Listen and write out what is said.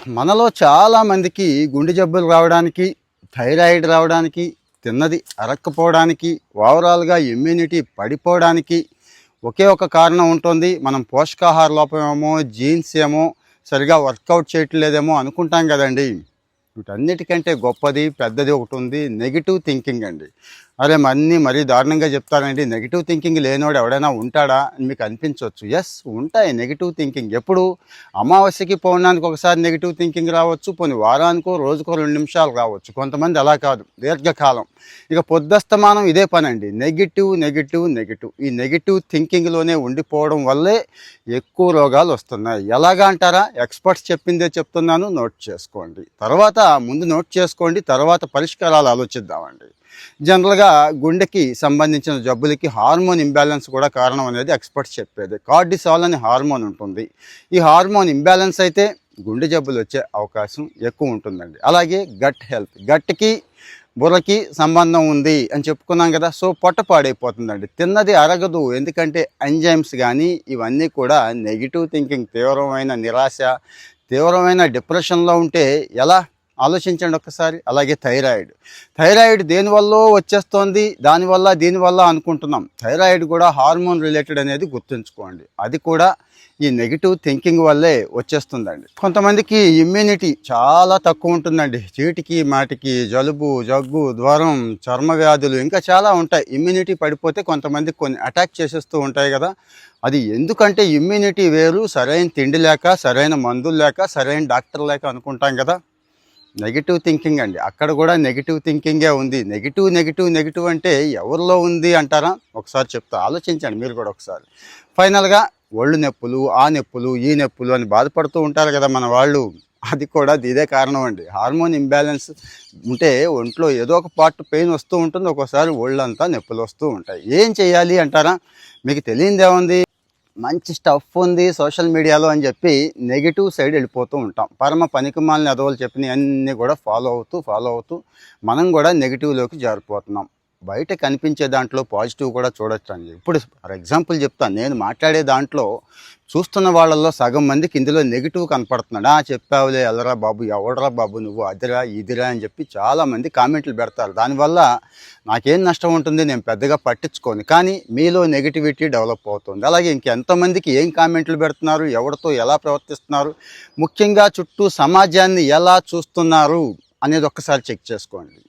మనలో చాలామందికి గుండె జబ్బులు రావడానికి, థైరాయిడ్ రావడానికి, తిన్నది అరక్కపోవడానికి, ఓవరాల్‌గా ఇమ్యూనిటీ పడిపోవడానికి ఒకే ఒక కారణం ఉంటుంది. మనం పోషకాహార లోపమేమో, జీన్స్ ఏమో, సరిగ్గా వర్కౌట్ చేయట్లేదేమో అనుకుంటాం కదండీ! వీటన్నిటికంటే గొప్పది, పెద్దది ఒకటి ఉంది. నెగెటివ్ థింకింగ్ అండి. అరే! మరీ దారుణంగా చెప్తానండి. నెగెటివ్ థింకింగ్ లేనోడు ఎవడైనా ఉంటాడా అని మీకు అనిపించవచ్చు. యెస్, ఉంటాయి నెగెటివ్ థింకింగ్. ఎప్పుడు? అమావాస్యకి, పౌర్ణానికి ఒకసారి నెగెటివ్ థింకింగ్ రావచ్చు. పోనీ వారానికో, రోజుకో 2 నిమిషాలు రావచ్చు. కొంతమంది అలా కాదు, దీర్ఘకాలం. ఇక పొద్దస్తమానం ఇదే పనండి. Negative, negative, negative. ఈ నెగెటివ్ థింకింగ్‌లోనే ఉండిపోవడం వల్లే ఎక్కువ రోగాలు వస్తున్నాయి. ఎలాగా అంటారా? ఎక్స్‌పర్ట్స్ చెప్పిందే చెప్తున్నాను, నోట్ చేసుకోండి. ముందు నోట్ చేసుకోండి, తర్వాత పరిష్కారాలు ఆలోచిద్దామండి. జనరల్గా గుండెకి సంబంధించిన జబ్బులకి హార్మోన్ ఇంబ్యాలెన్స్ కూడా కారణం అనేది ఎక్స్పర్ట్స్ చెప్పేది. కార్టిసాల్ అనే హార్మోన్ ఉంటుంది. ఈ హార్మోన్ ఇంబ్యాలెన్స్ అయితే గుండె జబ్బులు వచ్చే అవకాశం ఎక్కువ ఉంటుందండి. అలాగే గట్ హెల్త్, గట్కి బుర్రకి సంబంధం ఉంది అని చెప్పుకున్నాం కదా. సో పొట్ట పాడైపోతుందండి, తిన్నది అరగదు. ఎందుకంటే ఎంజైమ్స్ కానీ ఇవన్నీ కూడా నెగిటివ్ థింకింగ్, తీవ్రమైన నిరాశ, తీవ్రమైన డిప్రెషన్లో ఉంటే ఎలా ఆలోచించండి ఒక్కసారి. అలాగే థైరాయిడ్ దేనివల్ల వచ్చేస్తోంది, దీనివల్ల అనుకుంటున్నాం. థైరాయిడ్ కూడా హార్మోన్ రిలేటెడ్ అనేది గుర్తుంచుకోండి. అది కూడా ఈ నెగిటివ్ థింకింగ్ వల్లే వచ్చేస్తుందండి. కొంతమందికి ఇమ్యూనిటీ చాలా తక్కువ ఉంటుందండి. చీటికి మాటికి జలుబు, జగ్గు, జ్వరం, చర్మ వ్యాధులు ఇంకా చాలా ఉంటాయి. ఇమ్యూనిటీ పడిపోతే కొంతమందికి కొన్ని అటాక్ చేసేస్తూ ఉంటాయి కదా. అది ఎందుకంటే ఇమ్యూనిటీ వేరు, సరైన తిండి లేక, సరైన మందులు లేక, సరైన డాక్టర్ లేక అనుకుంటాం కదా. నెగిటివ్ థింకింగ్ అండి. అక్కడ కూడా నెగిటివ్ థింకింగే ఉంది. నెగిటివ్ అంటే ఎవరిలో ఉంది అంటారా? ఒకసారి చెప్తా, ఆలోచించండి మీరు కూడా ఒకసారి. ఫైనల్గా ఒళ్ళు నొప్పులు, ఆ నొప్పులు, ఈ నొప్పులు అని బాధపడుతూ ఉంటారు కదా మన వాళ్ళు. అది కూడా ఇదే కారణం అండి. హార్మోన్ ఇంబ్యాలెన్స్ ఉంటే ఒంట్లో ఏదో ఒక పార్ట్ పెయిన్ వస్తూ ఉంటుంది. ఒక్కోసారి ఒళ్ళంతా నొప్పులు వస్తూ ఉంటాయి. ఏం చేయాలి అంటారా? మీకు తెలియదేముంది, మంచి స్టఫ్ ఉంది సోషల్ మీడియాలో అని చెప్పి నెగిటివ్ సైడ్ వెళ్ళిపోతూ ఉంటాం. పరమ పనికిమాలిన ఎదవలు చెప్పినవి అన్నీ కూడా ఫాలో అవుతూ మనం కూడా నెగిటివ్లోకి జారిపోతున్నాం. బయట కనిపించే దాంట్లో పాజిటివ్ కూడా చూడొచ్చండి. ఇప్పుడు ఫర్ ఎగ్జాంపుల్ చెప్తాను, నేను మాట్లాడే దాంట్లో చూస్తున్న వాళ్ళల్లో సగం మందికి ఇందులో నెగిటివ్ కనపడుతున్నాడు. చెప్పావులే, ఎల్లరా బాబు, ఎవడరా బాబు నువ్వు, అదిరా ఇదిరా అని చెప్పి చాలామంది కామెంట్లు పెడతారు. దానివల్ల నాకేం నష్టం ఉంటుంది, నేను పెద్దగా పట్టించుకోను. కానీ మీలో నెగిటివిటీ డెవలప్ అవుతుంది. అలాగే ఇంకెంతమందికి ఏం కామెంట్లు పెడుతున్నారు, ఎవరితో ఎలా ప్రవర్తిస్తున్నారు, ముఖ్యంగా చుట్టూ సమాజాన్ని ఎలా చూస్తున్నారు అనేది ఒక్కసారి చెక్ చేసుకోండి.